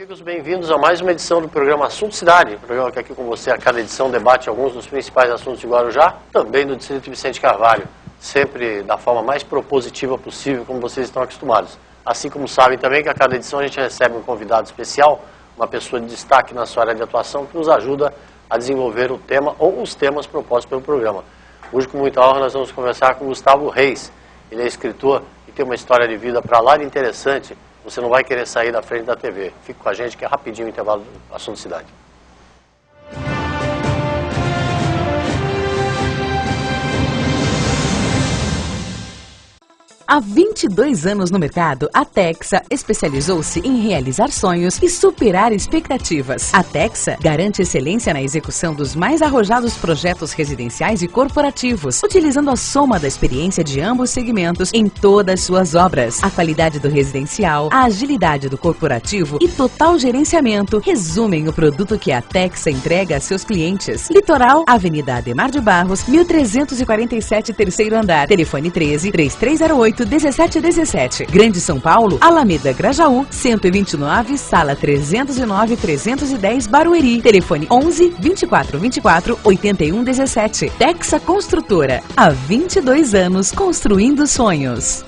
amigos, bem-vindos a mais uma edição do programa Assunto Cidade, programa que aqui com você a cada edição debate alguns dos principais assuntos de Guarujá, também do Distrito Vicente Carvalho, sempre da forma mais propositiva possível, como vocês estão acostumados. Assim como sabem também que a cada edição a gente recebe um convidado especial, uma pessoa de destaque na sua área de atuação que nos ajuda a desenvolver o tema ou os temas propostos pelo programa. Hoje, com muita honra, nós vamos conversar com Gustavo Reis. Ele é escritor e tem uma história de vida para lá de interessante. Você não vai querer sair da frente da TV. Fique com a gente que é rapidinho o intervalo do Assunto Cidade. Há 22 anos no mercado, a Texa especializou-se em realizar sonhos e superar expectativas. A Texa garante excelência na execução dos mais arrojados projetos residenciais e corporativos, utilizando a soma da experiência de ambos segmentos em todas suas obras. A qualidade do residencial, a agilidade do corporativo e total gerenciamento resumem o produto que a Texa entrega a seus clientes. Litoral, Avenida Ademar de Barros, 1347, terceiro andar. Telefone 13-3308-1717. Grande São Paulo, Alameda Grajaú, 129, sala 309-310, Barueri. Telefone 11-2424-8117. Texa Construtora, há 22 anos construindo sonhos.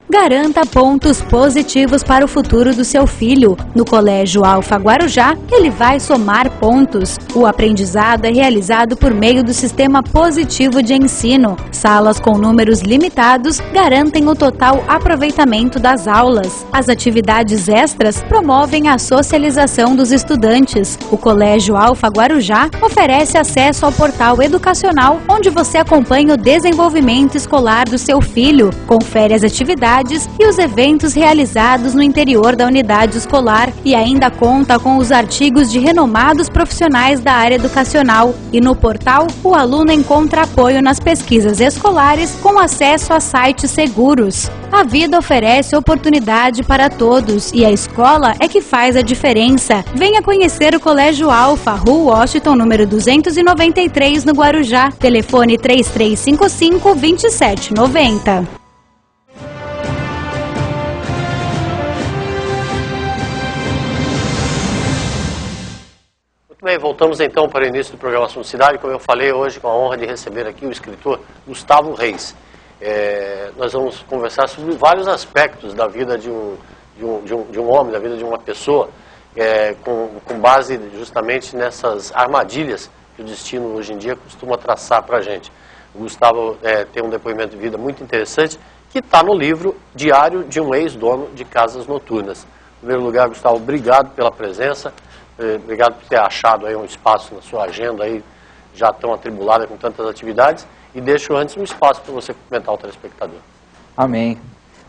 Garanta pontos positivos para o futuro do seu filho. No Colégio Alfa Guarujá, ele vai somar pontos. O aprendizado é realizado por meio do sistema positivo de ensino. Salas com números limitados garantem o total aproveitamento das aulas. As atividades extras promovem a socialização dos estudantes. O Colégio Alfa Guarujá oferece acesso ao portal educacional, onde você acompanha o desenvolvimento escolar do seu filho, confere as atividades e os eventos realizados no interior da unidade escolar e ainda conta com os artigos de renomados profissionais da área educacional. E no portal, o aluno encontra apoio nas pesquisas escolares com acesso a sites seguros. A vida oferece oportunidade para todos e a escola é que faz a diferença. Venha conhecer o Colégio Alfa, Rua Washington, número 293, no Guarujá. Telefone 3355-2790. Bem, voltamos então para o início do programa Assunto Cidade. Como eu falei hoje, com a honra de receber aqui o escritor Gustavo Reis. Nós vamos conversar sobre vários aspectos da vida de um homem, da vida de uma pessoa, com base justamente nessas armadilhas que o destino hoje em dia costuma traçar para a gente. O Gustavo tem um depoimento de vida muito interessante que está no livro Diário de um Ex-Dono de Casas Noturnas. Em primeiro lugar, Gustavo, obrigado pela presença. Obrigado por ter achado aí um espaço na sua agenda aí, já tão atribulada com tantas atividades, e deixo antes um espaço para você cumprimentar o telespectador. Amém.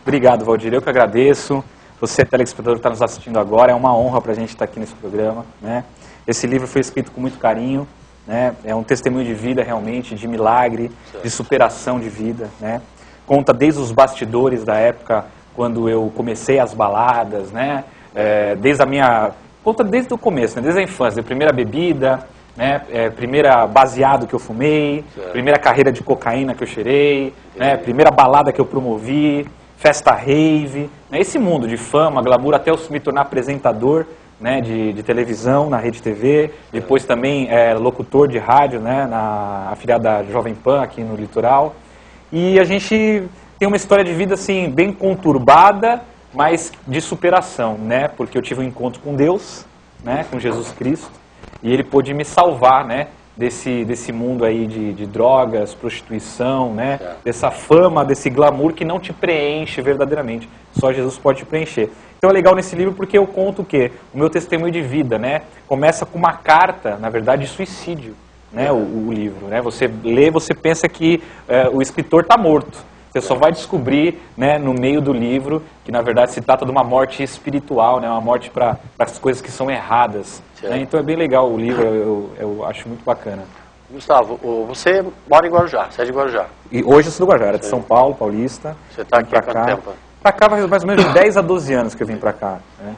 Obrigado, Valdir. Eu que agradeço. Você, telespectador que está nos assistindo agora, é uma honra para a gente estar aqui nesse programa, né? Esse livro foi escrito com muito carinho, né? É um testemunho de vida realmente, de milagre, de superação de vida, né? Conta desde os bastidores da época, quando eu comecei as baladas, né? Desde a minha... Conta desde o começo, né? Desde a infância, primeira bebida, né? Primeira baseado que eu fumei, primeira carreira de cocaína que eu cheirei, né? Primeira balada que eu promovi, festa rave, né? Esse mundo de fama, glamour, até eu me tornar apresentador, né? de televisão, na Rede TV, depois também locutor de rádio, né? Na afiliada da Jovem Pan aqui no litoral. E a gente tem uma história de vida assim, bem conturbada, mas de superação, né? Porque eu tive um encontro com Deus, né? Com Jesus Cristo, e Ele pôde me salvar, né? Desse mundo aí de drogas, prostituição, né? Dessa fama, desse glamour que não te preenche verdadeiramente. Só Jesus pode te preencher. Então é legal nesse livro porque eu conto o quê? O meu testemunho de vida, né? Começa com uma carta, na verdade, de suicídio, né? O livro, né? Você lê, você pensa que o escritor está morto. Você só vai descobrir, né, no meio do livro, que na verdade se trata de uma morte espiritual, né, uma morte para as coisas que são erradas. Né? Então é bem legal o livro, eu acho muito bacana. Gustavo, você mora em Guarujá, você é de Guarujá? E hoje eu sou do Guarujá, era de São Paulo, paulista. Você está aqui há quanto tempo? Para cá faz mais ou menos de 10 a 12 anos que eu vim para cá. Né?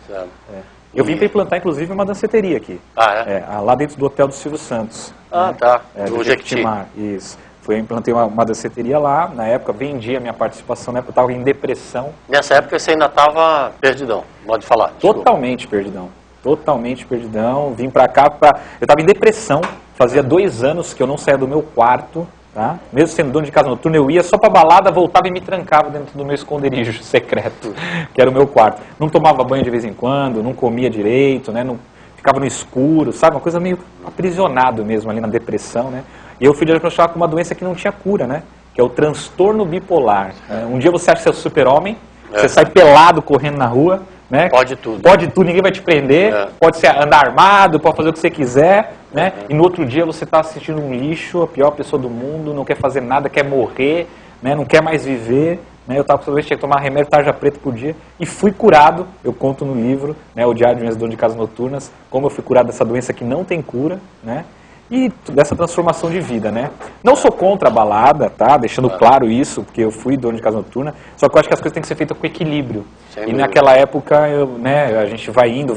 Eu vim para implantar inclusive uma danceteria aqui. Lá dentro do Hotel do Silvio Santos. Ah, né? Tá, do Jequiti. Isso. Eu implantei uma danceteria lá, na época vendi a minha participação, na época eu estava em depressão. Nessa época você ainda estava perdidão, pode falar. Totalmente perdidão. Totalmente perdidão. Vim pra cá, eu estava em depressão, fazia 2 anos que eu não saía do meu quarto, tá? Mesmo sendo dono de casa noturna, eu ia só pra balada, voltava e me trancava dentro do meu esconderijo secreto, que era o meu quarto. Não tomava banho de vez em quando, não comia direito, né? Não, ficava no escuro, sabe? Uma coisa meio aprisionado mesmo ali na depressão, né? E eu fui diagnosticado com uma doença que não tinha cura, né? Que é o transtorno bipolar. Um dia você acha que você é super-homem, você sai pelado correndo na rua, né? Pode tudo. Pode tudo, ninguém vai te prender, pode andar armado, pode fazer o que você quiser, né? E no outro dia você está assistindo um lixo, a pior pessoa do mundo, não quer fazer nada, quer morrer, né? Não quer mais viver. Né? Eu estava com tinha que tomar remédio tarja preta por dia e fui curado, eu conto no livro, né, O Diário de um Ex-Dono de Casas Noturnas, como eu fui curado dessa doença que não tem cura, né? E dessa transformação de vida, né? Não sou contra a balada, tá? Deixando claro isso, porque eu fui dono de casa noturna, só que eu acho que as coisas têm que ser feitas com equilíbrio. E naquela época, né, a gente vai indo,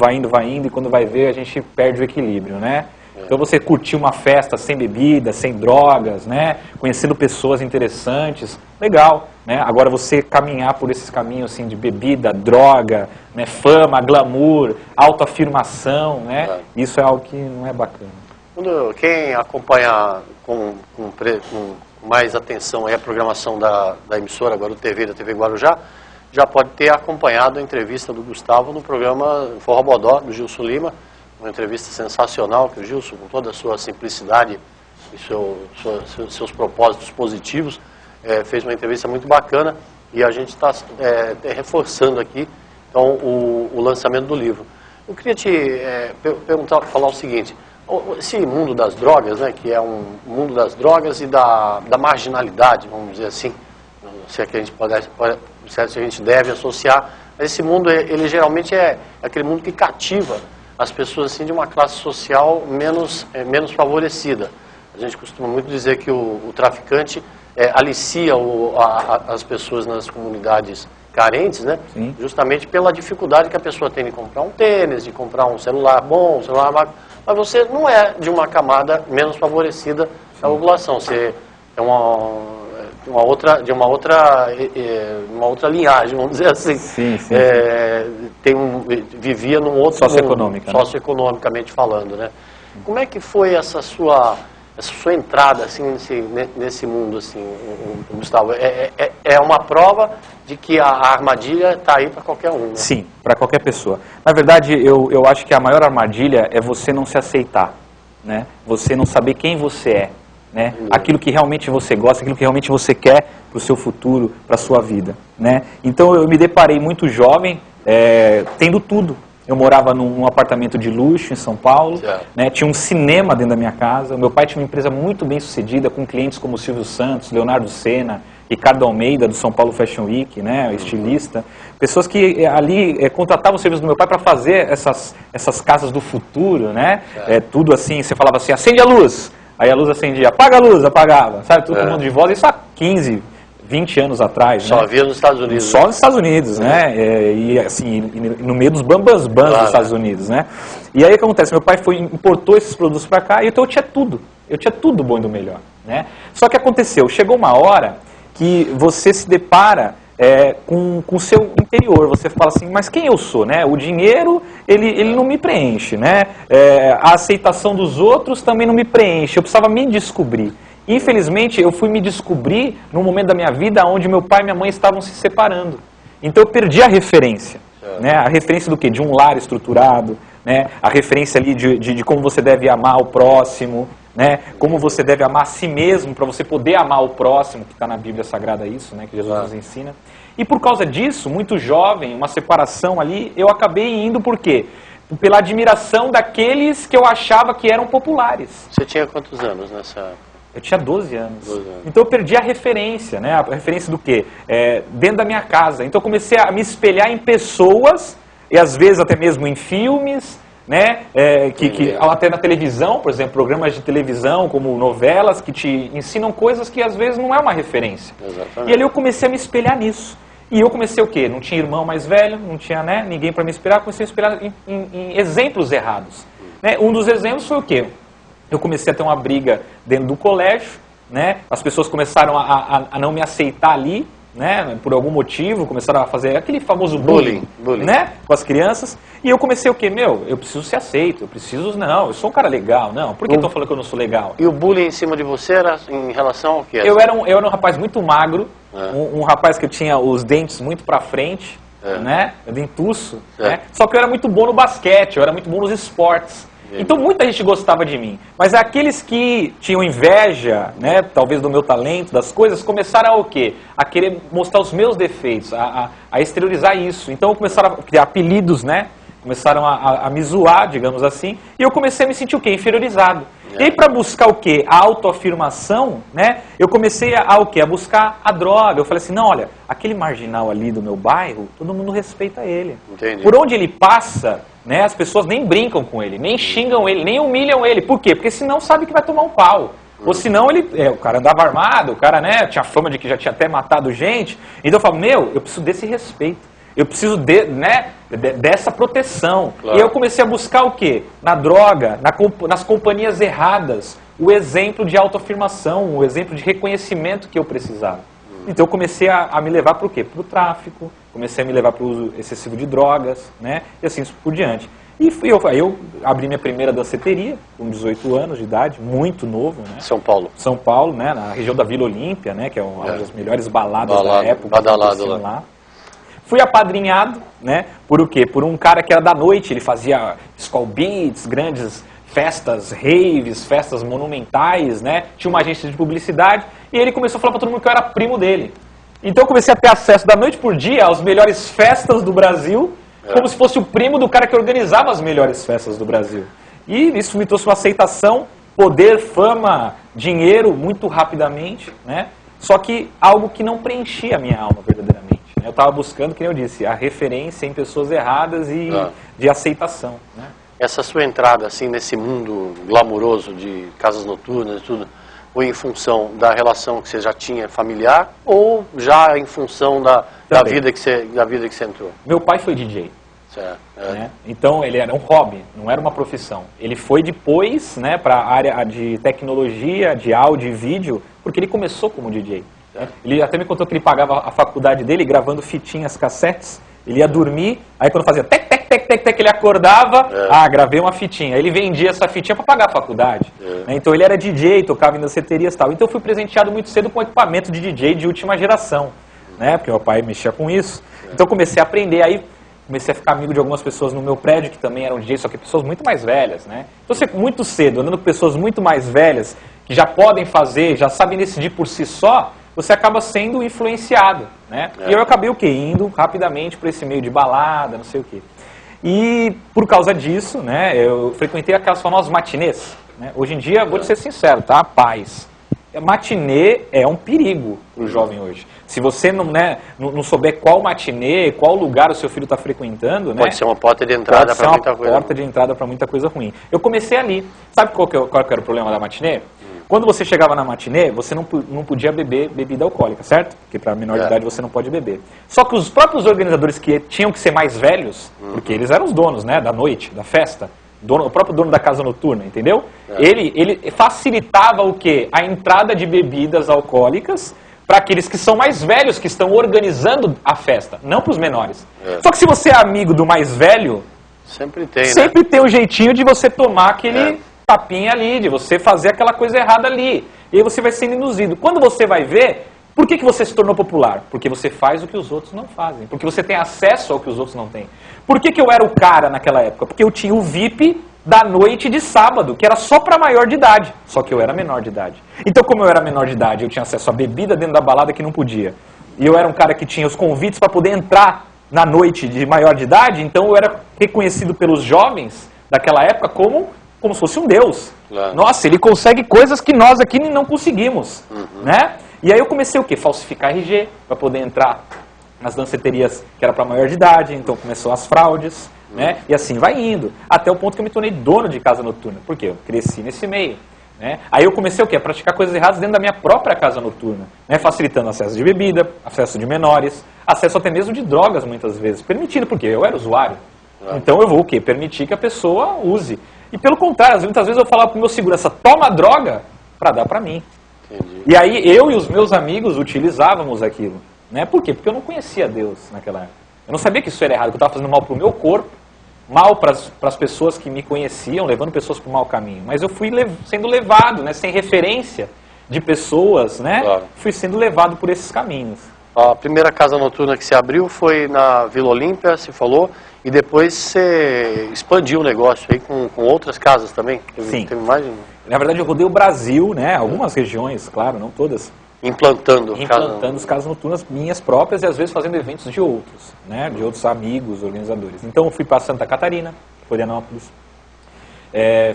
e quando vai ver, a gente perde o equilíbrio, né? Então você curtir uma festa sem bebida, sem drogas, né? Conhecendo pessoas interessantes, legal, né? Agora você caminhar por esses caminhos assim, de bebida, droga, né, fama, glamour, autoafirmação, né? Isso é algo que não é bacana. Quem acompanha com mais atenção aí a programação da emissora, agora do TV, da TV Guarujá, já pode ter acompanhado a entrevista do Gustavo no programa Forró Bodó, do Gilson Lima, uma entrevista sensacional que o Gilson, com toda a sua simplicidade e seus propósitos positivos, fez uma entrevista muito bacana e a gente está reforçando aqui então, o lançamento do livro. Eu queria te falar o seguinte: esse mundo das drogas, né, que é um mundo das drogas e da marginalidade, vamos dizer assim, se é que a gente se a gente deve associar, esse mundo, ele geralmente é aquele mundo que cativa as pessoas assim, de uma classe social menos favorecida. A gente costuma muito dizer que o traficante alicia as pessoas nas comunidades carentes, né? Sim. Justamente pela dificuldade que a pessoa tem de comprar um tênis, de comprar um celular bom, um celular magro. Mas você não é de uma camada menos favorecida da população. Você é uma outra linhagem, vamos dizer assim. Sim, sim. Vivia num outro mundo, socioeconomicamente falando, né? Como é que foi essa sua entrada assim, nesse mundo, assim, Gustavo? É uma prova de que a armadilha está aí para qualquer um, né? Sim, para qualquer pessoa. Na verdade, eu acho que a maior armadilha é você não se aceitar, né? Você não saber quem você é, né? Aquilo que realmente você gosta, aquilo que realmente você quer para o seu futuro, para a sua vida, né? Então eu me deparei muito jovem, tendo tudo. Eu morava num apartamento de luxo em São Paulo, né? Tinha um cinema dentro da minha casa. O meu pai tinha uma empresa muito bem sucedida, com clientes como Silvio Santos, Leonardo Senna, Ricardo Almeida, do São Paulo Fashion Week, né? Estilista. Pessoas que ali contratavam o serviço do meu pai para fazer essas casas do futuro, né? Tudo assim, você falava assim, acende a luz. Aí a luz acendia, apaga a luz, apagava. Sabe, todo mundo de voz, isso há 15, 20 anos atrás. Só havia nos Estados Unidos. Só nos Estados Unidos, né? E assim, no meio dos bambambãs dos Estados Unidos, né? E aí o que acontece? Meu pai importou esses produtos para cá, e então eu tinha tudo. Eu tinha tudo bom e do melhor, né? Só que aconteceu, chegou uma hora que você se depara com o seu interior. Você fala assim, mas quem eu sou, né? O dinheiro, ele não me preenche, né? A aceitação dos outros também não me preenche. Eu precisava me descobrir. Infelizmente, eu fui me descobrir num momento da minha vida onde meu pai e minha mãe estavam se separando. Então eu perdi a referência. Né? A referência do quê? De um lar estruturado, né? A referência ali de como você deve amar o próximo, né? Como você deve amar a si mesmo para você poder amar o próximo, que está na Bíblia Sagrada isso, né? Que Jesus nos ensina. E por causa disso, muito jovem, uma separação ali, eu acabei indo por quê? Pela admiração daqueles que eu achava que eram populares. Você tinha quantos anos nessa época? Eu tinha 12 anos. Então eu perdi a referência, né? A referência do quê? Dentro da minha casa. Então eu comecei a me espelhar em pessoas, e às vezes até mesmo em filmes, né? Até na televisão, por exemplo, programas de televisão, como novelas, que te ensinam coisas que às vezes não é uma referência. Exatamente. E ali eu comecei a me espelhar nisso. E eu comecei o quê? Não tinha irmão mais velho, não tinha, né, ninguém para me inspirar, comecei a me inspirar em exemplos errados. Né? Um dos exemplos foi o quê? Eu comecei a ter uma briga dentro do colégio, né? As pessoas começaram a não me aceitar ali, né, por algum motivo, começaram a fazer aquele famoso bullying, né, com as crianças, e eu comecei o quê? Meu, eu preciso ser aceito, eu sou um cara legal, não, por que estão falando que eu não sou legal? E o bullying em cima de você era em relação ao quê? Eu era um rapaz muito magro, um rapaz que tinha os dentes muito pra frente, né, dentuço, né, só que eu era muito bom no basquete, eu era muito bom nos esportes. Então muita gente gostava de mim, mas aqueles que tinham inveja, né, talvez do meu talento, das coisas, começaram a o quê? A querer mostrar os meus defeitos, a exteriorizar isso. Então começaram a criar apelidos, né? Começaram a me zoar, digamos assim, e eu comecei a me sentir o quê? Inferiorizado. E aí para buscar o quê? A autoafirmação, né? Eu comecei o quê? A buscar a droga. Eu falei assim, não, olha, aquele marginal ali do meu bairro, todo mundo respeita ele. Entendi. Por onde ele passa, né, as pessoas nem brincam com ele, nem xingam ele, nem humilham ele. Por quê? Porque senão sabe que vai tomar um pau. Ou senão o cara andava armado, o cara, né, tinha fama de que já tinha até matado gente. Então eu falo, eu preciso desse respeito. Eu preciso dessa proteção. Claro. E eu comecei a buscar o quê? Na droga, nas companhias erradas, o exemplo de autoafirmação, o exemplo de reconhecimento que eu precisava. Então eu comecei a me levar para o quê? Para o tráfico, comecei a me levar para o uso excessivo de drogas, né? E assim por diante. E aí eu abri minha primeira danceteria, com 18 anos de idade, muito novo, né? São Paulo. São Paulo, né? Na região da Vila Olímpia, né? Que é uma das melhores baladas da época. Badalado lá. Fui apadrinhado, né? Por o quê? Por um cara que era da noite, ele fazia Skull Beats, grandes festas, raves, festas monumentais, né? Tinha uma agência de publicidade e ele começou a falar para todo mundo que eu era primo dele. Então eu comecei a ter acesso da noite por dia às melhores festas do Brasil, como se fosse o primo do cara que organizava as melhores festas do Brasil. E isso me trouxe uma aceitação, poder, fama, dinheiro muito rapidamente, né? Só que algo que não preenchia a minha alma verdadeiramente. Eu estava buscando, como eu disse, a referência em pessoas erradas e de aceitação, né? Essa sua entrada assim nesse mundo glamouroso de casas noturnas e tudo, foi em função da relação que você já tinha familiar ou já em função da vida que você entrou? Meu pai foi DJ. Certo. Né? Então ele era um hobby, não era uma profissão. Ele foi depois, né, para a área de tecnologia, de áudio e vídeo, porque ele começou como DJ. Ele até me contou que ele pagava a faculdade dele gravando fitinhas, cassetes. Ele ia dormir, aí quando fazia tec, tec, tec, tec, tec, ele acordava, gravei uma fitinha. Aí ele vendia essa fitinha para pagar a faculdade. Então ele era DJ, tocava em danceterias e tal. Então eu fui presenteado muito cedo com equipamento de DJ de última geração, né? Porque meu pai mexia com isso. Então comecei a aprender, aí comecei a ficar amigo de algumas pessoas no meu prédio que também eram DJs, só que pessoas muito mais velhas, né? Então você muito cedo, andando com pessoas muito mais velhas, que já podem fazer, já sabem decidir por si só, você acaba sendo influenciado, né? E eu acabei o quê? Indo rapidamente para esse meio de balada, não sei o quê. E por causa disso, né, eu frequentei aquelas famosas matinês, né? Hoje em dia, vou te ser sincero, tá? Paz. Matinê é um perigo para o jovem hoje. Se você não souber qual matinê, qual lugar o seu filho está frequentando, pode ser uma porta de entrada para muita coisa. Pode ser uma porta de entrada para muita coisa ruim. Eu comecei ali. Sabe qual que era o problema da matinê? Quando você chegava na matinê, você não podia beber bebida alcoólica, certo? Porque para menor de idade você não pode beber. Só que os próprios organizadores que tinham que ser mais velhos, porque eles eram os donos, né, da noite, da festa, o próprio dono da casa noturna, entendeu? Ele facilitava o quê? A entrada de bebidas alcoólicas para aqueles que são mais velhos, que estão organizando a festa, não para os menores. Só que se você é amigo do mais velho, sempre tem um jeitinho de você tomar aquele tapinha ali, de você fazer aquela coisa errada ali. E aí você vai sendo induzido. Quando você vai ver, por que você se tornou popular? Porque você faz o que os outros não fazem. Porque você tem acesso ao que os outros não têm. Por que eu era o cara naquela época? Porque eu tinha o VIP da noite de sábado, que era só para maior de idade. Só que eu era menor de idade. Então, como eu era menor de idade, eu tinha acesso à bebida dentro da balada que não podia. E eu era um cara que tinha os convites para poder entrar na noite de maior de idade, então eu era reconhecido pelos jovens daquela época como se fosse um deus. Claro. Nossa, ele consegue coisas que nós aqui não conseguimos, né? E aí eu comecei o quê? Falsificar RG para poder entrar nas danceterias que era para maior de idade, então começou as fraudes, né? E assim vai indo, até o ponto que eu me tornei dono de casa noturna, porque eu cresci nesse meio, né? Aí eu comecei o quê? A praticar coisas erradas dentro da minha própria casa noturna, né? Facilitando acesso de bebida, acesso de menores, acesso até mesmo de drogas muitas vezes, permitido, porque eu era usuário. Então eu vou o quê? Permitir que a pessoa use. E pelo contrário, muitas vezes eu falava para o meu segurança, toma droga para dar para mim. Entendi. E aí eu e os meus amigos utilizávamos aquilo. Né? Por quê? Porque eu não conhecia Deus naquela época. Eu não sabia que isso era errado, que eu estava fazendo mal para o meu corpo, mal para as pessoas que me conheciam, levando pessoas para o mau caminho. Mas eu fui sendo levado, né, sem referência de pessoas, né? Claro. Fui sendo levado por esses caminhos. A primeira casa noturna que você abriu foi na Vila Olímpia, se falou, e depois você expandiu o negócio aí com outras casas também? Sim. Teve mais de... Na verdade, eu rodei o Brasil, né? Algumas regiões, claro, não todas. Implantando Implantando as casas noturnas minhas próprias e às vezes fazendo eventos de outros, né? De outros amigos, organizadores. Então eu fui para Santa Catarina, Florianópolis,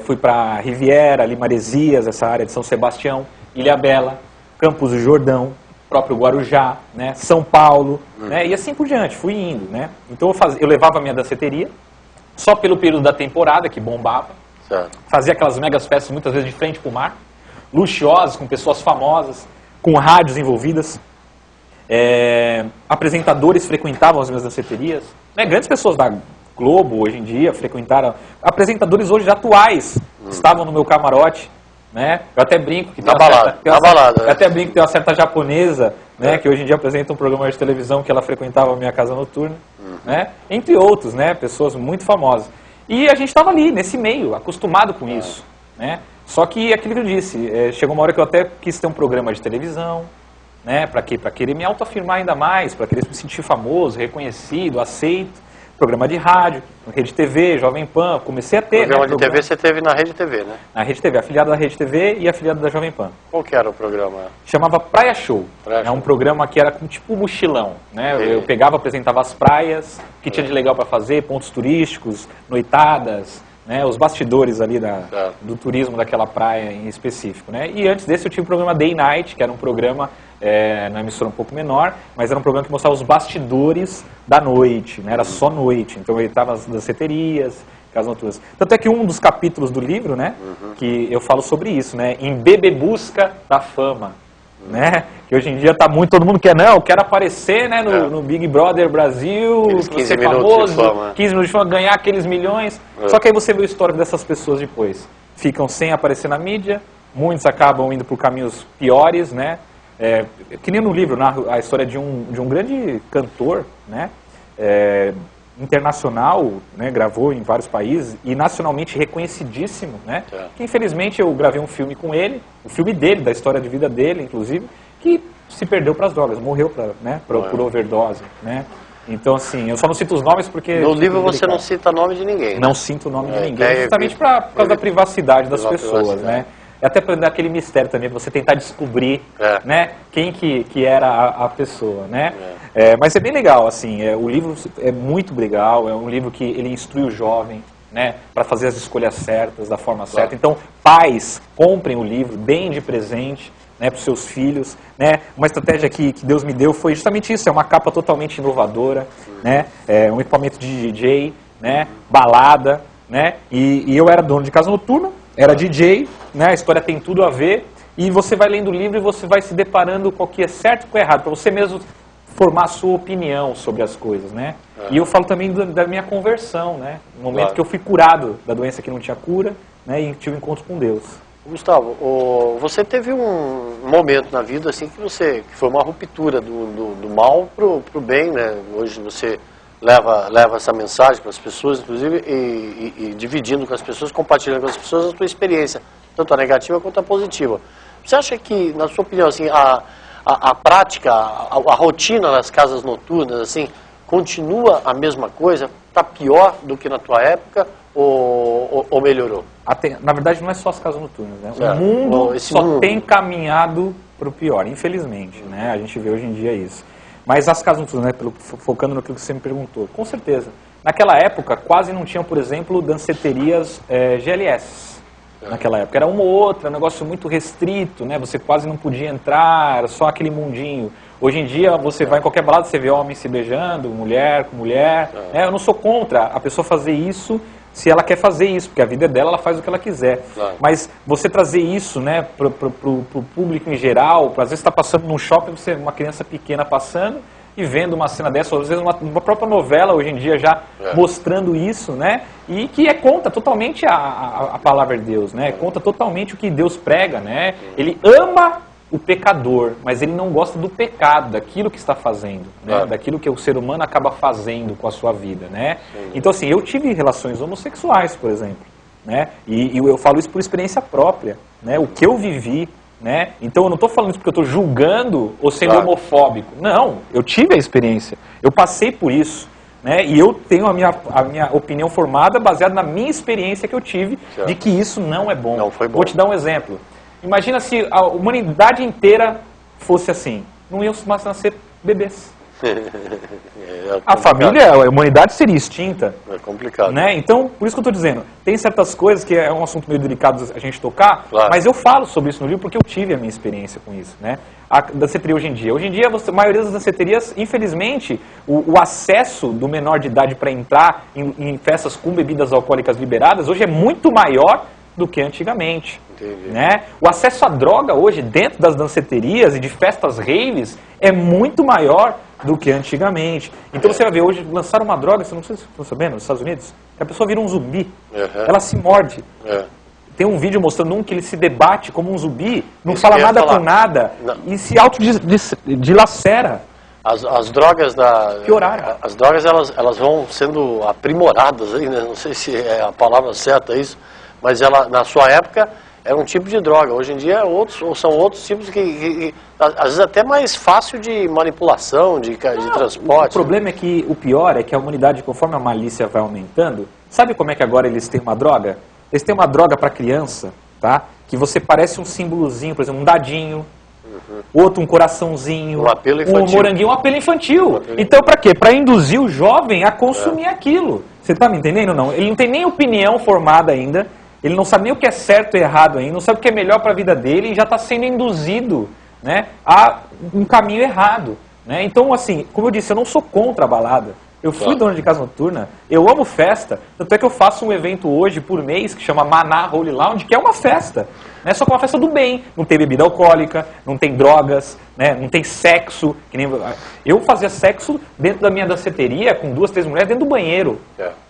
fui para Riviera, ali Maresias, essa área de São Sebastião, Ilhabela, Campos do Jordão, próprio Guarujá, né? São Paulo, né? E assim por diante, fui indo, né? Então eu levava a minha danceteria, só pelo período da temporada, que bombava, Certo. fazia aquelas megas festas muitas vezes de frente para o mar, luxuosas, com pessoas famosas, com rádios envolvidas, apresentadores frequentavam as minhas danceterias, né? Grandes pessoas da Globo hoje em dia frequentaram, apresentadores hoje atuais estavam no meu camarote, né? Eu até brinco que tem balada, eu até brinco que tem uma certa japonesa, né? Que hoje em dia apresenta um programa de televisão que ela frequentava a minha casa noturna, né? Entre outros, né? Pessoas muito famosas. E a gente estava ali, nesse meio, acostumado com isso, né? Só que aquilo que eu disse, chegou uma hora que eu até quis ter um programa de televisão, né? Para quê? Para querer me autoafirmar ainda mais, para querer me sentir famoso, reconhecido, aceito. Programa de rádio, Rede TV, Jovem Pan, comecei a ter... Programa de TV você teve na Rede TV, né? Na Rede TV, afiliado da Rede TV e afiliado da Jovem Pan. Qual que era o programa? Chamava Praia Show. Praia É Show. um programa que era tipo mochilão, né? Sim. Eu pegava, apresentava as praias, o que tinha de legal para fazer, pontos turísticos, noitadas, né? Os bastidores ali do turismo daquela praia em específico, né? E antes desse eu tive o programa Day Night, que era um programa na emissora um pouco menor, mas era um programa que mostrava os bastidores da noite, né? Era só noite, então eu estava nas danceterias, casas noturnas. Tanto é que um dos capítulos do livro, né, que eu falo sobre isso, né, em Bebebusca da Fama, né, que hoje em dia tá muito, todo mundo quer, não, quero aparecer, né, no Big Brother Brasil, Aqueles 15 ser minutos famoso, de fama. 15 minutos de fama, ganhar aqueles milhões, só que aí você vê o histórico dessas pessoas depois, ficam sem aparecer na mídia, muitos acabam indo por caminhos piores, né, que nem no livro, a história de um grande cantor, né, internacional, né, gravou em vários países e nacionalmente reconhecidíssimo, né, que infelizmente eu gravei um filme com ele, o filme dele, da história de vida dele, inclusive, que se perdeu para as drogas, morreu por overdose, né. Então, assim, eu só não cito os nomes porque... No livro você não cita nome de ninguém, né? Não sinto o nome de ninguém, justamente por causa da privacidade das pessoas, né. Até para dar aquele mistério também, para você tentar descobrir né, quem que era a pessoa, né? Mas é bem legal, assim, o livro é muito legal, é um livro que ele instrui o jovem, né, para fazer as escolhas certas, da forma certa. Então, pais, comprem o livro, deem de presente, né, para os seus filhos, né? Uma estratégia que Deus me deu foi justamente isso, é uma capa totalmente inovadora, né? Um equipamento de DJ, né, balada, né? E eu era dono de casa noturna, era DJ, né? A história tem tudo a ver, e você vai lendo o livro e você vai se deparando com o que é certo e o que é errado, para você mesmo formar a sua opinião sobre as coisas, né? E eu falo também da minha conversão, né? No momento que eu fui curado da doença que não tinha cura, né? E tive um encontro com Deus. Gustavo, você teve um momento na vida assim que foi uma ruptura do mal pro bem, né? Hoje você leva essa mensagem para as pessoas, inclusive, e dividindo com as pessoas, compartilhando com as pessoas a sua experiência, tanto a negativa quanto a positiva. Você acha que, na sua opinião, assim, a prática, a rotina nas casas noturnas, assim, continua a mesma coisa? Está pior do que na tua época ou melhorou? Na verdade, não é só as casas noturnas, né? Certo. O mundo tem caminhado para o pior, infelizmente, né? A gente vê hoje em dia isso. Mas as casas noturnas, né, focando no que você me perguntou, com certeza. Naquela época, quase não tinham, por exemplo, danceterias GLS. Naquela época. Era uma ou outra, um negócio muito restrito, né? Você quase não podia entrar, era só aquele mundinho. Hoje em dia, você vai em qualquer balada, você vê homem se beijando, mulher com mulher. Né? Eu não sou contra a pessoa fazer isso se ela quer fazer isso, porque a vida é dela, ela faz o que ela quiser. Mas você trazer isso, né, para o público em geral, às vezes está passando num shopping, você uma criança pequena passando e vendo uma cena dessa, ou às vezes uma própria novela hoje em dia já mostrando isso, né, e que conta totalmente a palavra de Deus, né, conta totalmente o que Deus prega, né, ele ama o pecador, mas ele não gosta do pecado, daquilo que está fazendo, né? Daquilo que o ser humano acaba fazendo com a sua vida, né? Então, assim, eu tive relações homossexuais, por exemplo, né? E eu falo isso por experiência própria, né? O que eu vivi, né? Então, eu não estou falando isso porque eu estou julgando ou sendo homofóbico. Não, eu tive a experiência, eu passei por isso. Né? E eu tenho a minha opinião formada baseada na minha experiência que eu tive de que isso não é bom. Não foi bom. Vou te dar um exemplo. Imagina se a humanidade inteira fosse assim. Não iam mais nascer bebês. A família, a humanidade seria extinta. É complicado. Né? Então, por isso que eu estou dizendo, tem certas coisas que é um assunto meio delicado a gente tocar, mas eu falo sobre isso no livro porque eu tive a minha experiência com isso. Né? A danceteria hoje em dia, a maioria das danceterias, infelizmente, o acesso do menor de idade para entrar em festas com bebidas alcoólicas liberadas hoje é muito maior do que antigamente. Né? O acesso à droga hoje dentro das danceterias e de festas raves é muito maior do que antigamente. Então você vai ver, hoje lançaram uma droga, você não sei se estão sabendo, nos Estados Unidos, que a pessoa vira um zumbi, ela se morde. Tem um vídeo mostrando que ele se debate como um zumbi, não fala nada com nada e se autodilacera. As drogas pioraram. As drogas elas vão sendo aprimoradas aí, né? Não sei se é a palavra certa isso, mas ela na sua época era um tipo de droga. Hoje em dia são outros tipos que às vezes até mais fácil de manipulação, de transporte. O problema é que o pior é que a humanidade, conforme a malícia vai aumentando, sabe como é que agora eles têm uma droga? Eles têm uma droga para criança, tá? Que você parece um símbolozinho, por exemplo, um dadinho, outro um coraçãozinho, um apelo infantil. Um moranguinho, um apelo infantil. Então, para quê? Para induzir o jovem a consumir aquilo. Você está me entendendo ou não? Ele não tem nem opinião formada ainda, ele não sabe nem o que é certo e errado ainda, não sabe o que é melhor para a vida dele e já está sendo induzido, né, a um caminho errado. Né? Então, assim, como eu disse, eu não sou contra a balada. Eu fui dono de casa noturna, eu amo festa, tanto é que eu faço um evento hoje por mês que chama Maná Holy Lounge, que é uma festa, né? Só que é uma festa do bem, não tem bebida alcoólica, não tem drogas, né? Não tem sexo, que nem... Eu fazia sexo dentro da minha danceteria com 2, 3 mulheres dentro do banheiro,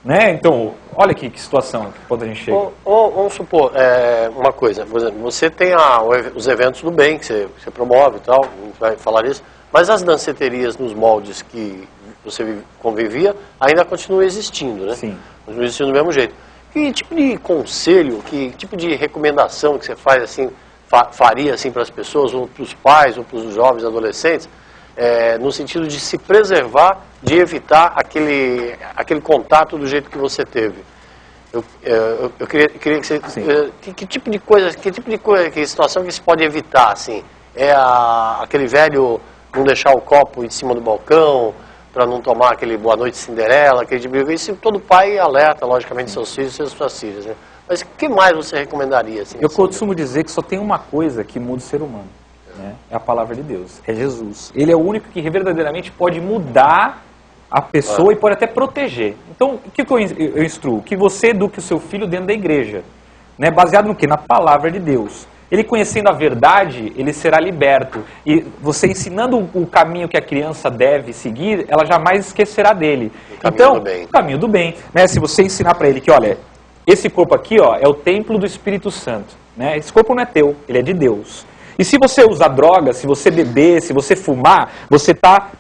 né? Então, olha que situação que quando a gente chega. Vamos supor, uma coisa, por exemplo, você tem os eventos do bem que você promove e tal, a gente vai falar isso, mas as danceterias nos moldes que você convivia, ainda continua existindo, né? Sim. Continua existindo do mesmo jeito. Que tipo de conselho, que tipo de recomendação que você faz, assim, faria assim, para as pessoas, ou para os pais, ou para os jovens, adolescentes, no sentido de se preservar, de evitar aquele contato do jeito que você teve? Eu queria que você... Que tipo de coisa, que situação que se pode evitar, assim? Aquele velho não deixar o copo em cima do balcão, para não tomar aquele Boa Noite Cinderela, aquele tipo de coisa. Isso todo pai alerta, logicamente, seus filhos e suas filhas, né? Mas o que mais você recomendaria? Assim, eu costumo dizer que só tem uma coisa que muda o ser humano, né? É a palavra de Deus, é Jesus. Ele é o único que verdadeiramente pode mudar a pessoa e pode até proteger. Então, o que eu instruo? Que você eduque o seu filho dentro da igreja, né? Baseado no quê? Na palavra de Deus. Ele conhecendo a verdade, ele será liberto. E você ensinando o caminho que a criança deve seguir, ela jamais esquecerá dele. Então, o caminho do bem. Né? Se você ensinar para ele que, olha, esse corpo aqui é o templo do Espírito Santo. Né? Esse corpo não é teu, ele é de Deus. E se você usar droga, se você beber, se você fumar, você está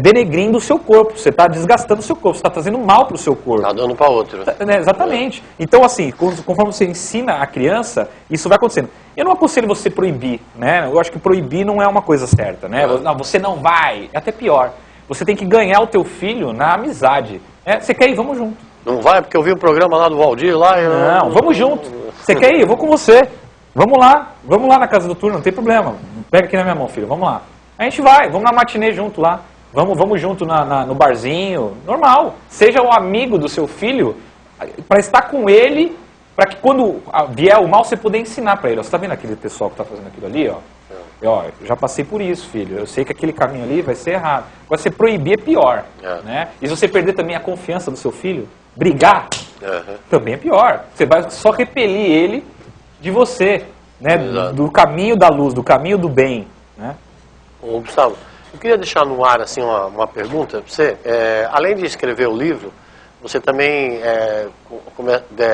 denegrindo o seu corpo, você está desgastando o seu corpo, você está trazendo mal para o seu corpo. Está dando para outro. Exatamente. Então, assim, conforme você ensina a criança, isso vai acontecendo. Eu não aconselho você proibir, né? Eu acho que proibir não é uma coisa certa, né? Não, você não vai. É até pior. Você tem que ganhar o teu filho na amizade. Você quer ir? Vamos junto. Não vai, porque eu vi um programa lá do Valdir lá. Não, vamos junto. Você quer ir? Eu vou com você. Vamos lá na casa do turno, não tem problema. Pega aqui na minha mão, filho, vamos lá. A gente vai, vamos na matinê junto lá, vamos junto no barzinho, normal. Seja o amigo do seu filho, para estar com ele, para que quando vier o mal, você poder ensinar para ele. Você está vendo aquele pessoal que está fazendo aquilo ali? Eu já passei por isso, filho. Eu sei que aquele caminho ali vai ser errado. Agora, você proibir é pior. Né? E se você perder também a confiança do seu filho, brigar, também é pior. Você vai só repelir ele de você, né? Do caminho da luz, do caminho do bem, né? Ô, Gustavo, eu queria deixar no ar assim, uma pergunta para você. Além de escrever o livro, você também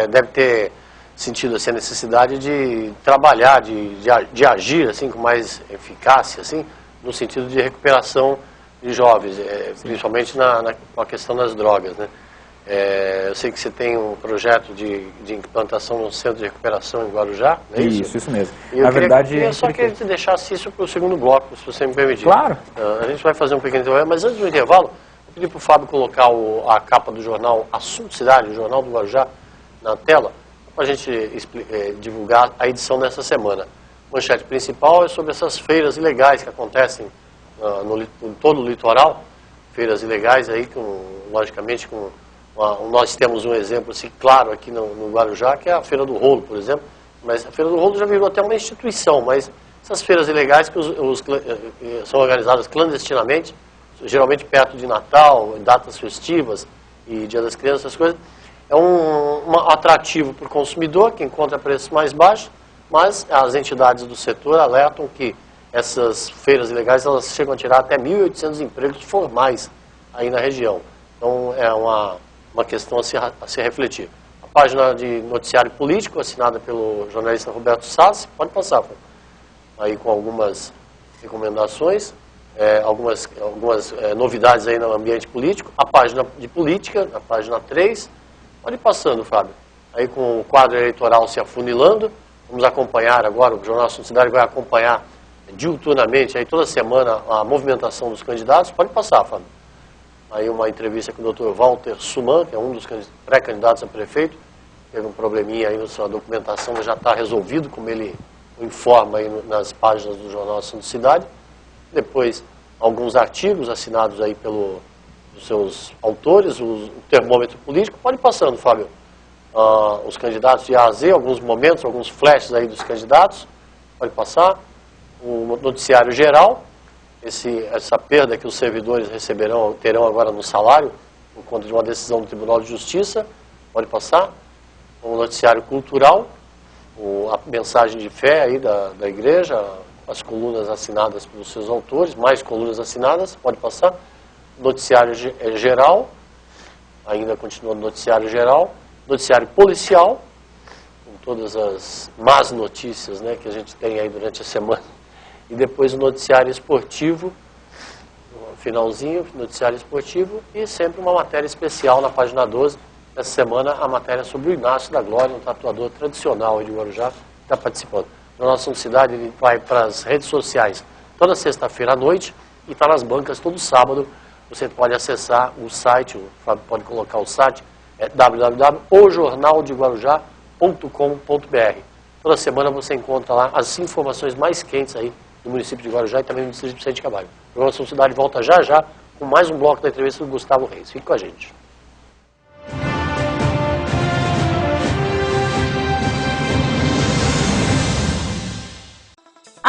deve ter sentido assim, a necessidade de trabalhar, de agir assim, com mais eficácia, assim, no sentido de recuperação de jovens, principalmente com a questão das drogas, né? Eu sei que você tem um projeto de implantação no centro de recuperação em Guarujá, não é isso? Isso mesmo. Na verdade, eu só queria que você deixasse isso para o segundo bloco, se você me permitir. Claro. A gente vai fazer um pequeno intervalo, mas antes do intervalo, eu pedi para o Fábio colocar a capa do jornal Assunto Cidade, o jornal do Guarujá, na tela, para a gente divulgar a edição dessa semana. A manchete principal é sobre essas feiras ilegais que acontecem em todo o litoral, feiras ilegais aí, logicamente, nós temos um exemplo assim, claro aqui no Guarujá, que é a Feira do Rolo, por exemplo, mas a Feira do Rolo já virou até uma instituição, mas essas feiras ilegais que são organizadas clandestinamente, geralmente perto de Natal, datas festivas e Dia das Crianças, essas coisas, é um atrativo para o consumidor, que encontra preços mais baixos, mas as entidades do setor alertam que essas feiras ilegais elas chegam a tirar até 1.800 empregos formais aí na região. Então é uma questão a se refletir. A página de noticiário político, assinada pelo jornalista Roberto Sassi, pode passar, aí com algumas recomendações, algumas novidades aí no ambiente político. A página de política, a página 3, pode ir passando, Fábio. Aí com o quadro eleitoral se afunilando, vamos acompanhar agora, o Jornal Assunto Cidade vai acompanhar diuturnamente, aí toda semana, a movimentação dos candidatos. Pode passar, Fábio. Aí uma entrevista com o Dr. Walter Suman, que é um dos pré-candidatos a prefeito, teve um probleminha aí na sua documentação, mas já está resolvido, como ele informa aí nas páginas do Jornal Assunto Cidade. Depois, alguns artigos assinados aí pelos seus autores, o termômetro político. Pode ir passando, Fábio. Os candidatos de A a Z, alguns momentos, alguns flashes aí dos candidatos. Pode passar. O noticiário geral. Essa perda que os servidores terão agora no salário, por conta de uma decisão do Tribunal de Justiça, pode passar. O noticiário cultural, a mensagem de fé aí da igreja, as colunas assinadas pelos seus autores, mais colunas assinadas, pode passar. Noticiário geral, ainda continua no noticiário geral. Noticiário policial, com todas as más notícias, né, que a gente tem aí durante a semana. E depois o noticiário esportivo, no finalzinho, noticiário esportivo, e sempre uma matéria especial na página 12. Essa semana a matéria sobre o Inácio da Glória, um tatuador tradicional de Guarujá, que está participando. Na nossa cidade ele vai para as redes sociais toda sexta-feira à noite e está nas bancas todo sábado. Você pode acessar o site, o Fábio pode colocar o site, é www.ojornaldeguarujá.com.br. Toda semana você encontra lá as informações mais quentes aí do município de Guarujá e também do distrito de Vicente de Carvalho. A programação Cidade volta já com mais um bloco da entrevista do Gustavo Reis. Fique com a gente.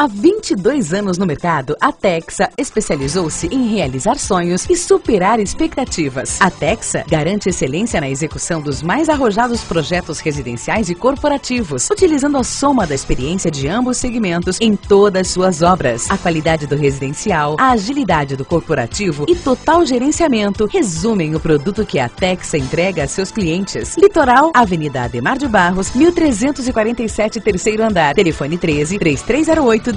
Há 22 anos no mercado, a Texa especializou-se em realizar sonhos e superar expectativas. A Texa garante excelência na execução dos mais arrojados projetos residenciais e corporativos, utilizando a soma da experiência de ambos segmentos em todas suas obras. A qualidade do residencial, a agilidade do corporativo e total gerenciamento resumem o produto que a Texa entrega a seus clientes. Litoral, Avenida Ademar de Barros, 1347, terceiro andar. Telefone 13-3308-1717.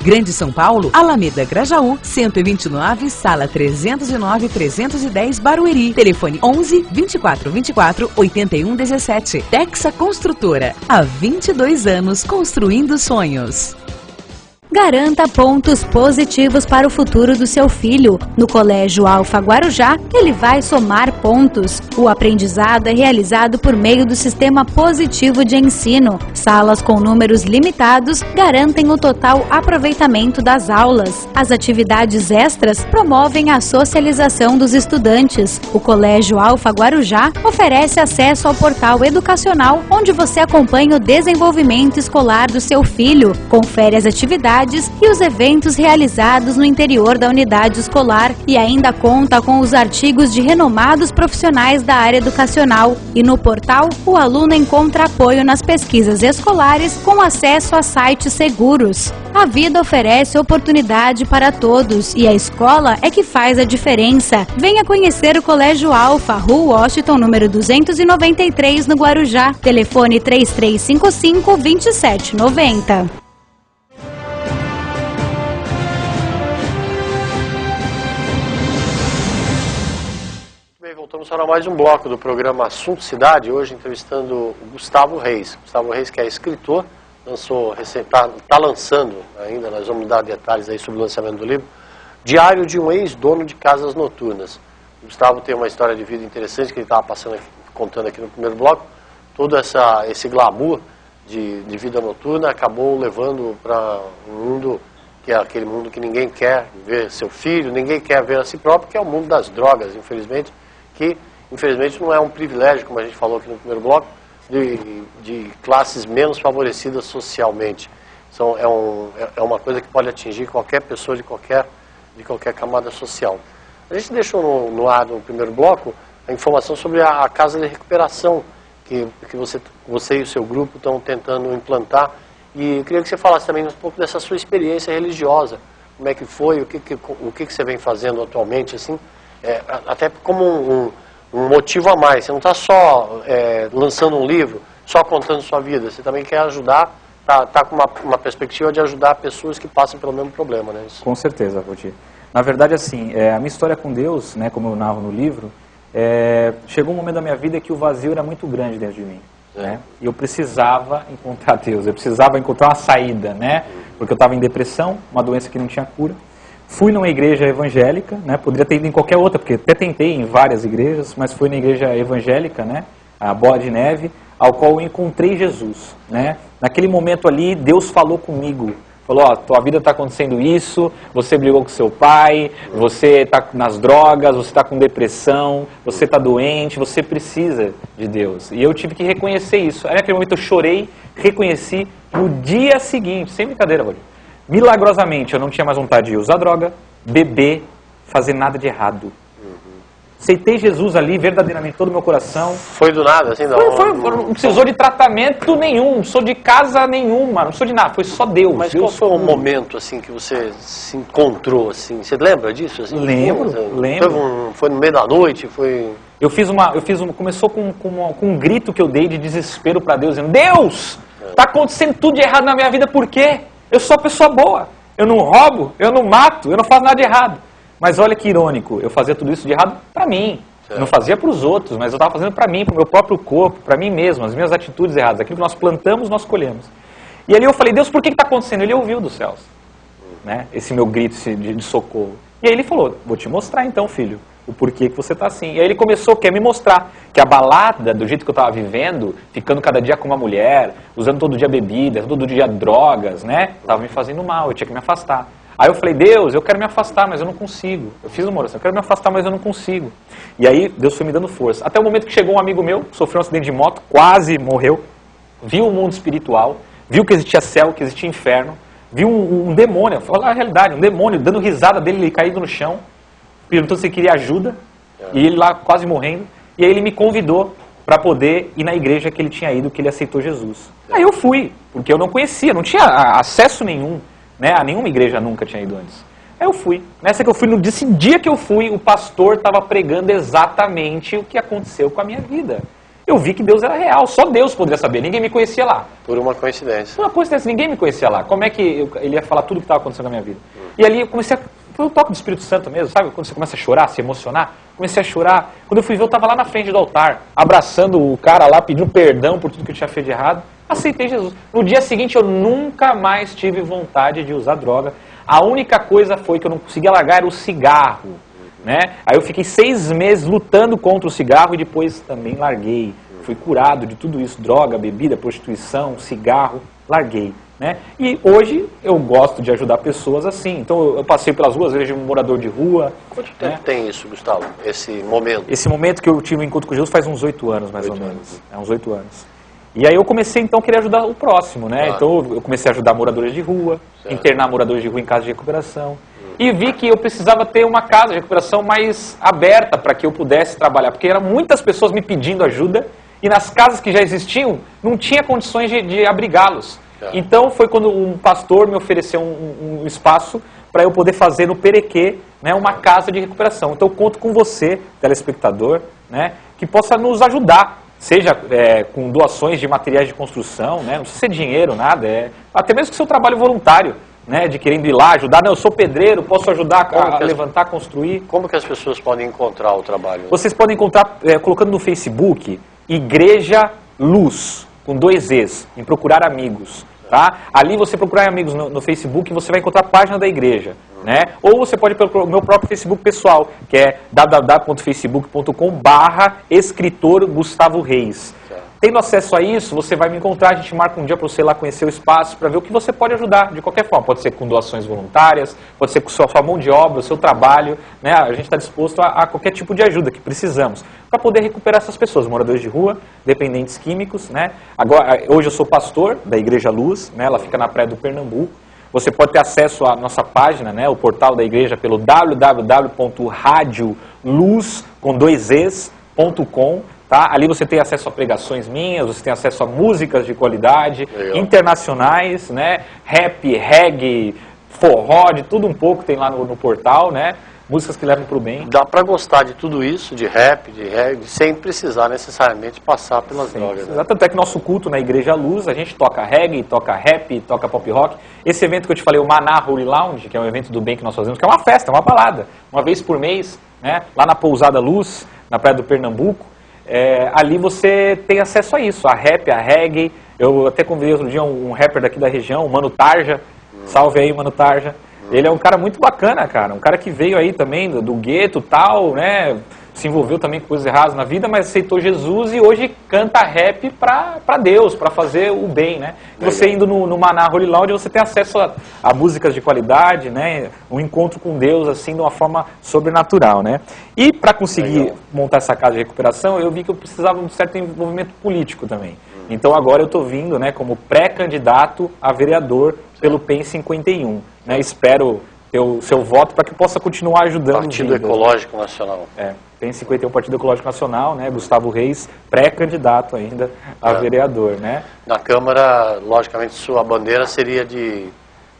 Grande São Paulo, Alameda Grajaú, 129, sala 309-310, Barueri. Telefone 11-2424-8117. Texa Construtora. Há 22 anos construindo sonhos. Garanta pontos positivos para o futuro do seu filho. No Colégio Alfa Guarujá, ele vai somar pontos. O aprendizado é realizado por meio do sistema positivo de ensino. Salas com números limitados garantem o total aproveitamento das aulas. As atividades extras promovem a socialização dos estudantes. O Colégio Alfa Guarujá oferece acesso ao portal educacional, onde você acompanha o desenvolvimento escolar do seu filho, confere as atividades atividades e os eventos realizados no interior da unidade escolar e ainda conta com os artigos de renomados profissionais da área educacional. E no portal, o aluno encontra apoio nas pesquisas escolares com acesso a sites seguros. A vida oferece oportunidade para todos e a escola é que faz a diferença. Venha conhecer o Colégio Alfa, Rua Washington, número 293, no Guarujá. Telefone 3355-2790. Bem, voltamos para mais um bloco do programa Assunto Cidade, hoje entrevistando o Gustavo Reis. Gustavo Reis, que é escritor, está lançando ainda, nós vamos dar detalhes aí sobre o lançamento do livro, Diário de um Ex-Dono de Casas Noturnas. O Gustavo tem uma história de vida interessante que ele estava contando aqui no primeiro bloco. Todo esse glamour de vida noturna acabou levando para um mundo que é aquele mundo que ninguém quer ver seu filho, ninguém quer ver a si próprio, que é o mundo das drogas, infelizmente, que infelizmente não é um privilégio, como a gente falou aqui no primeiro bloco, de classes menos favorecidas socialmente. É uma coisa que pode atingir qualquer pessoa de qualquer camada social. A gente deixou no ar, no primeiro bloco, a informação sobre a casa de recuperação que você e o seu grupo estão tentando implantar. E eu queria que você falasse também um pouco dessa sua experiência religiosa. Como é que foi, o que você vem fazendo atualmente, assim, até como um motivo a mais. Você não está só lançando um livro, só contando sua vida. Você também quer ajudar, está com uma perspectiva de ajudar pessoas que passam pelo mesmo problema, né? Com certeza, Valdir. Na verdade, assim, a minha história com Deus, né, como eu narro no livro, chegou um momento da minha vida que o vazio era muito grande dentro de mim. Né? E eu precisava encontrar Deus, eu precisava encontrar uma saída, né? Porque eu estava em depressão, uma doença que não tinha cura. Fui numa igreja evangélica, né? Poderia ter ido em qualquer outra, porque até tentei em várias igrejas, mas fui na igreja evangélica, né? A Bola de Neve, ao qual eu encontrei Jesus, né? Naquele momento ali, Deus falou comigo. Falou, ó, tua vida está acontecendo isso, você brigou com seu pai, você está nas drogas, você está com depressão, você está doente, você precisa de Deus. E eu tive que reconhecer isso. Aí naquele momento eu chorei, reconheci, no dia seguinte, sem brincadeira, Valdir, milagrosamente eu não tinha mais vontade de usar droga, beber, fazer nada de errado. Aceitei Jesus ali, verdadeiramente, todo o meu coração. Foi do nada, assim? Não precisou de tratamento nenhum, não precisou de casa nenhuma, não precisou de nada, foi só Deus. Mas Deus qual foi o momento, assim, que você se encontrou, assim? Você lembra disso? Assim? Lembro. Foi no meio da noite? Começou com um grito que eu dei de desespero para Deus, dizendo, Deus, está acontecendo tudo de errado na minha vida, por quê? Eu sou uma pessoa boa, eu não roubo, eu não mato, eu não faço nada de errado. Mas olha que irônico, eu fazia tudo isso de errado para mim. Eu não fazia para os outros, mas eu estava fazendo para mim, para o meu próprio corpo, para mim mesmo, as minhas atitudes erradas. Aquilo que nós plantamos, nós colhemos. E ali eu falei, Deus, por que está acontecendo? Ele ouviu dos céus, né? Esse meu grito de socorro. E aí ele falou, vou te mostrar então, filho, o porquê que você está assim. E aí ele começou a me mostrar que a balada, do jeito que eu estava vivendo, ficando cada dia com uma mulher, usando todo dia bebida, todo dia drogas, né? Estava me fazendo mal, eu tinha que me afastar. Aí eu falei, Deus, eu quero me afastar, mas eu não consigo. Eu fiz uma oração, eu quero me afastar, mas eu não consigo. E aí Deus foi me dando força. Até o momento que chegou um amigo meu, sofreu um acidente de moto, quase morreu, viu o mundo espiritual, viu que existia céu, que existia inferno, viu um demônio, vou falar a realidade, um demônio dando risada dele, ele caído no chão, perguntando se ele queria ajuda, e ele lá quase morrendo. E aí ele me convidou para poder ir na igreja que ele tinha ido, que ele aceitou Jesus. Aí eu fui, porque eu não conhecia, não tinha acesso nenhum. Né? A nenhuma igreja nunca tinha ido antes. Aí eu fui. Nessa que eu fui, nesse dia que eu fui, o pastor estava pregando exatamente o que aconteceu com a minha vida. Eu vi que Deus era real, só Deus poderia saber, ninguém me conhecia lá. Por uma coincidência. Por uma coincidência, ninguém me conhecia lá. Como é que ele ia falar tudo o que estava acontecendo na minha vida? E ali eu comecei foi o toque do Espírito Santo mesmo, sabe? Quando você começa a chorar, se emocionar. Comecei a chorar. Quando eu fui ver, eu estava lá na frente do altar, abraçando o cara lá, pedindo perdão por tudo que eu tinha feito de errado. Aceitei Jesus. No dia seguinte eu nunca mais tive vontade de usar droga. A única coisa foi que eu não conseguia largar era o cigarro. Né? Aí eu fiquei 6 meses lutando contra o cigarro e depois também larguei. Fui curado de tudo isso, droga, bebida, prostituição, cigarro, larguei. Né? E hoje eu gosto de ajudar pessoas assim. Então eu passei pelas ruas, vejo um morador de rua. Quanto tempo tem isso, Gustavo, esse momento? Esse momento que eu tive um encontro com Jesus faz uns 8 anos, mais ou menos. É uns 8 anos. E aí eu comecei então a querer ajudar o próximo, né? Claro. Então eu comecei a ajudar moradores de rua, Certo. internar moradores de rua em casa de recuperação. E vi que eu precisava ter uma casa de recuperação mais aberta para que eu pudesse trabalhar, porque eram muitas pessoas me pedindo ajuda e nas casas que já existiam não tinha condições de abrigá-los. Certo. Então foi quando um pastor me ofereceu um espaço para eu poder fazer no Perequê, né, uma casa de recuperação. Então eu conto com você, telespectador, né, que possa nos ajudar. Seja com doações de materiais de construção, né? Não precisa ser dinheiro, nada. Até mesmo com seu trabalho voluntário, né? De querendo ir lá ajudar. Não, eu sou pedreiro, posso ajudar a levantar, construir. Como que as pessoas podem encontrar o trabalho? Vocês podem encontrar colocando no Facebook Igreja Luz, com 2 Es, em procurar amigos. Tá? Ali você procurar amigos no Facebook e você vai encontrar a página da igreja. Né? Ou você pode ir pelo meu próprio Facebook pessoal, que é www.facebook.com/escritor Gustavo Reis. Tendo acesso a isso, você vai me encontrar, a gente marca um dia para você ir lá conhecer o espaço, para ver o que você pode ajudar, de qualquer forma. Pode ser com doações voluntárias, pode ser com sua mão de obra, o seu trabalho. Né? A gente está disposto a qualquer tipo de ajuda que precisamos, para poder recuperar essas pessoas, moradores de rua, dependentes químicos. Né? Agora, hoje eu sou pastor da Igreja Luz, né? Ela fica na Praia do Pernambuco. Você pode ter acesso à nossa página, né? O portal da igreja, pelo www.radioluz.com. Tá? Ali você tem acesso a pregações minhas, você tem acesso a músicas de qualidade, legal, internacionais, né? Rap, reggae, forró, de tudo um pouco tem lá no portal, né? Músicas que levam para o bem. Dá para gostar de tudo isso, de rap, de reggae, sem precisar necessariamente passar pelas drogas. Né? Tanto é que nosso culto na Igreja Luz, a gente toca reggae, toca rap, toca pop rock. Esse evento que eu te falei, o Maná Holy Lounge, que é um evento do bem que nós fazemos, que é uma festa, uma balada, uma vez por mês, né? Lá na Pousada Luz, na Praia do Pernambuco. Ali você tem acesso a isso, a rap, a reggae. Eu até convidei outro dia um rapper daqui da região, o Mano Tarja. Salve aí, Mano Tarja. Ele é um cara muito bacana, cara. Um cara que veio aí também do gueto e tal, né? Se envolveu também com coisas erradas na vida, mas aceitou Jesus e hoje canta rap pra Deus, pra fazer o bem, né? E você indo no Maná Holy Lounge, você tem acesso a músicas de qualidade, né? Um encontro com Deus, assim, de uma forma sobrenatural, né? E para conseguir montar essa casa de recuperação, eu vi que eu precisava de um certo envolvimento político também. Então agora eu estou vindo, né, como pré-candidato a vereador pelo PEN 51. Né? Espero ter o seu voto para que possa continuar ajudando. Partido Ecológico Nacional. PEN 51, Partido Ecológico Nacional, né? Gustavo Reis, pré-candidato ainda a vereador. Né? Na Câmara, logicamente, sua bandeira seria de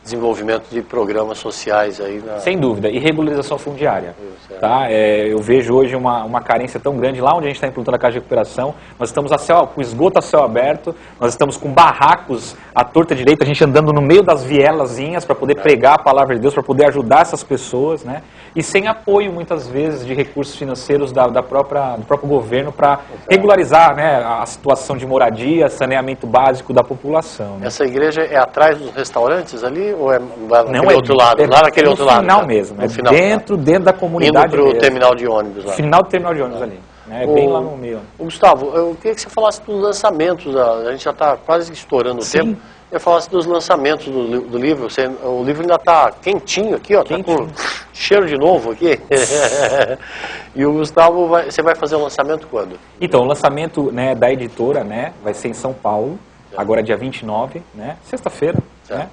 desenvolvimento de programas sociais aí. Sem dúvida, e regularização fundiária. Tá? Eu vejo hoje uma carência tão grande, lá onde a gente está implantando a casa de recuperação, nós estamos com esgoto a céu aberto, nós estamos com barracos à torta direita, a gente andando no meio das vielazinhas para poder pregar a palavra de Deus, para poder ajudar essas pessoas, né? E sem apoio, muitas vezes, de recursos financeiros do próprio governo para regularizar, né, a situação de moradia, saneamento básico da população. Né? Essa igreja é atrás dos restaurantes ali ou naquele outro lado? Lá naquele outro lado. No final mesmo, no final, dentro da comunidade. Indo para o terminal de ônibus lá. Final do terminal de ônibus ali. Né? Bem lá no meio. Gustavo, eu queria que você falasse dos lançamentos, a gente já está quase estourando o tempo. Eu falasse dos lançamentos do livro. O livro ainda está quentinho aqui, ó, está com cheiro de novo aqui. E o Gustavo, você vai fazer o lançamento quando? Então, o lançamento, né, da editora, né, vai ser em São Paulo, agora dia 29, né, sexta-feira, né,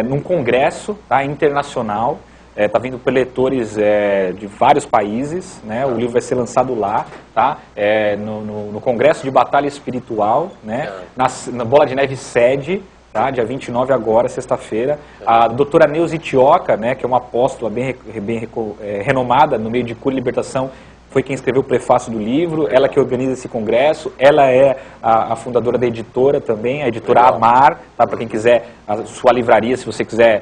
num congresso, tá, internacional. Está vindo por leitores de vários países, né? O livro vai ser lançado lá, tá? No Congresso de Batalha Espiritual, né? Na Bola de Neve sede, tá? Dia 29 agora, sexta-feira. A doutora Neuza Itioca, né? Que é uma apóstola bem renomada no meio de cura e libertação, foi quem escreveu o prefácio do livro, ela que organiza esse congresso, ela é a fundadora da editora também, a editora Amar, tá? Para quem quiser, a sua livraria, se você quiser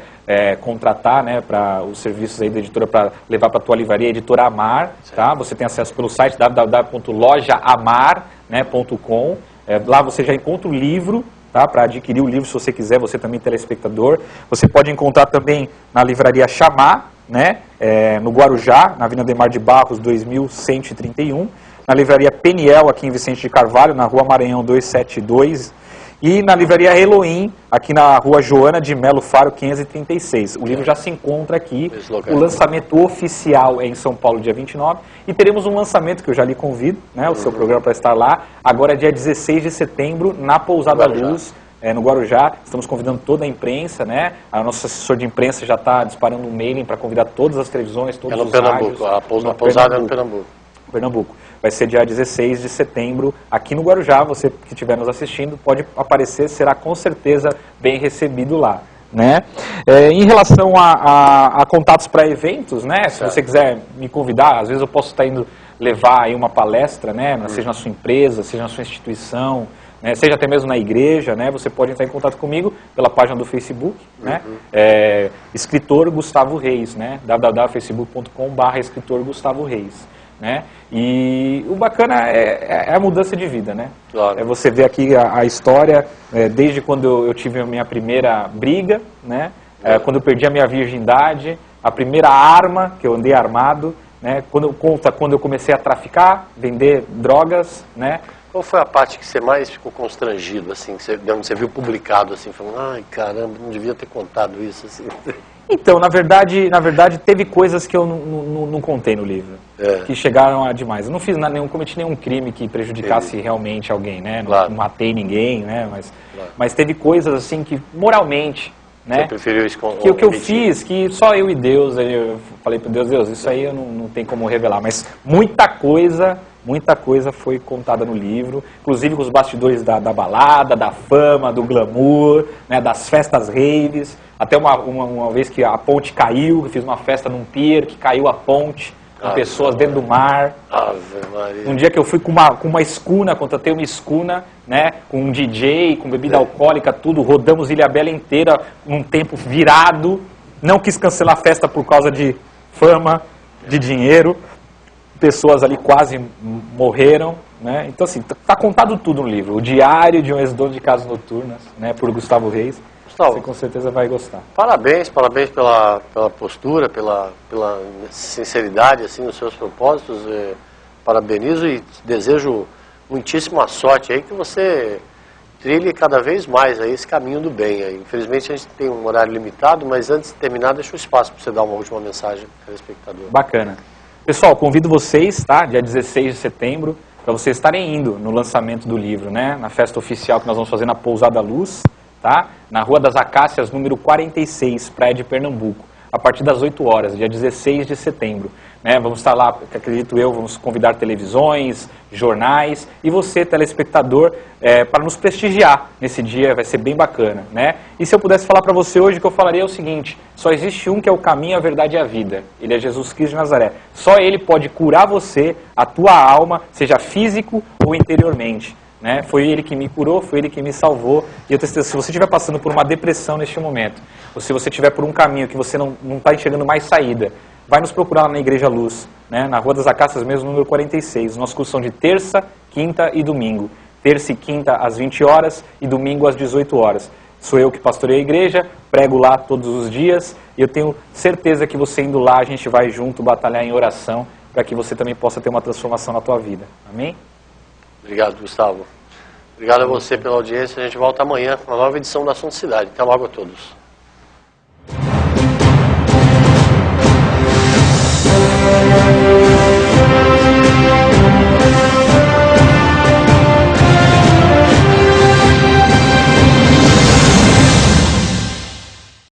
contratar, né, para os serviços aí da editora para levar para a tua livraria, editora Amar, tá? Você tem acesso pelo site www.lojaamar.com, lá você já encontra o livro, tá? Para adquirir o livro, se você quiser, você também telespectador. Você pode encontrar também na livraria Chamar, né? No Guarujá, na Avenida Ademar de Barros, 2131, na livraria Peniel, aqui em Vicente de Carvalho, na Rua Maranhão 272, E na livraria Elohim, aqui na rua Joana de Melo Faro, 536. O livro já se encontra aqui. O lançamento oficial é em São Paulo, dia 29. E teremos um lançamento que eu já lhe convido, né, o seu programa para estar lá, agora dia 16 de setembro, na Pousada Luz, no Guarujá. Estamos convidando toda a imprensa, né? O nosso assessor de imprensa já está disparando um mailing para convidar todas as televisões, todos os rádios. A pousada é no Pernambuco. Pernambuco. Vai ser dia 16 de setembro, aqui no Guarujá. Você que estiver nos assistindo pode aparecer, será com certeza bem recebido lá, né? Em relação a contatos para eventos, né? Se você quiser me convidar, às vezes eu posso estar indo levar aí uma palestra, né? Seja na sua empresa, seja na sua instituição, né? Seja até mesmo na igreja, né? Você pode entrar em contato comigo pela página do Facebook, né? Escritor Gustavo Reis, né? www.facebook.com/escritor Gustavo Reis. Né? E o bacana é a mudança de vida, né? Claro. É você ver aqui a história, desde quando eu tive a minha primeira briga, né? Quando eu perdi a minha virgindade, a primeira arma, que eu andei armado, né? Quando eu comecei a traficar, vender drogas, né? Qual foi a parte que você mais ficou constrangido, assim, que você viu publicado, assim, falando, ai, caramba, não devia ter contado isso, assim? Então, na verdade, teve coisas que eu não contei no livro, que chegaram a demais. Eu não fiz cometi nenhum crime que prejudicasse realmente alguém, né? Claro. Não matei ninguém, né? Mas teve coisas assim que, moralmente, né? Você preferiu esconder? Que o que eu fiz, que só eu e Deus, eu falei para Deus, isso aí eu não tem como revelar, mas muita coisa foi contada no livro, inclusive com os bastidores da balada, da fama, do glamour, né, das festas raves. Até uma vez que a ponte caiu, eu fiz uma festa num pier, que caiu a ponte, com pessoas dentro do mar. Ave Maria. Um dia que eu fui com uma escuna, contratei uma escuna, né, com um DJ, com bebida alcoólica, tudo, rodamos Ilhabela inteira num tempo virado. Não quis cancelar a festa por causa de fama, de dinheiro. Pessoas ali quase morreram, né? Então assim, tá contado tudo no livro. O Diário de um Ex-Dono de Casas Noturnas, né, por Gustavo Reis. Gustavo, você com certeza vai gostar. Parabéns pela postura, pela sinceridade assim nos seus propósitos. Parabenizo e desejo muitíssima sorte aí, que você trilhe cada vez mais aí esse caminho do bem aí. Infelizmente a gente tem um horário limitado, mas antes de terminar, deixa o espaço para você dar uma última mensagem para o espectador. Bacana. Pessoal, convido vocês, tá? Dia 16 de setembro, para vocês estarem indo no lançamento do livro, né? Na festa oficial que nós vamos fazer na Pousada Luz, tá? Na Rua das Acácias, número 46, Praia de Pernambuco, a partir das 8 horas, dia 16 de setembro. Né? Vamos estar lá, acredito eu, vamos convidar televisões, jornais e você, telespectador, para nos prestigiar nesse dia, vai ser bem bacana. Né? E se eu pudesse falar para você hoje, o que eu falaria é o seguinte: só existe um que é o caminho, a verdade e a vida. Ele é Jesus Cristo de Nazaré. Só Ele pode curar você, a tua alma, seja físico ou interiormente. Né? Foi Ele que me curou, foi Ele que me salvou. E eu tenho certeza, se você estiver passando por uma depressão neste momento, ou se você estiver por um caminho que você não está enxergando mais saída, vai nos procurar lá na Igreja Luz, né? Na Rua das Acácias mesmo, número 46. Nossos cursos são de terça, quinta e domingo. Terça e quinta às 20 horas e domingo às 18 horas. Sou eu que pastoreio a igreja, prego lá todos os dias e eu tenho certeza que você indo lá, a gente vai junto batalhar em oração para que você também possa ter uma transformação na tua vida. Amém? Obrigado, Gustavo. Obrigado a você pela audiência. A gente volta amanhã com uma nova edição da Assunto Cidade. Até logo a todos.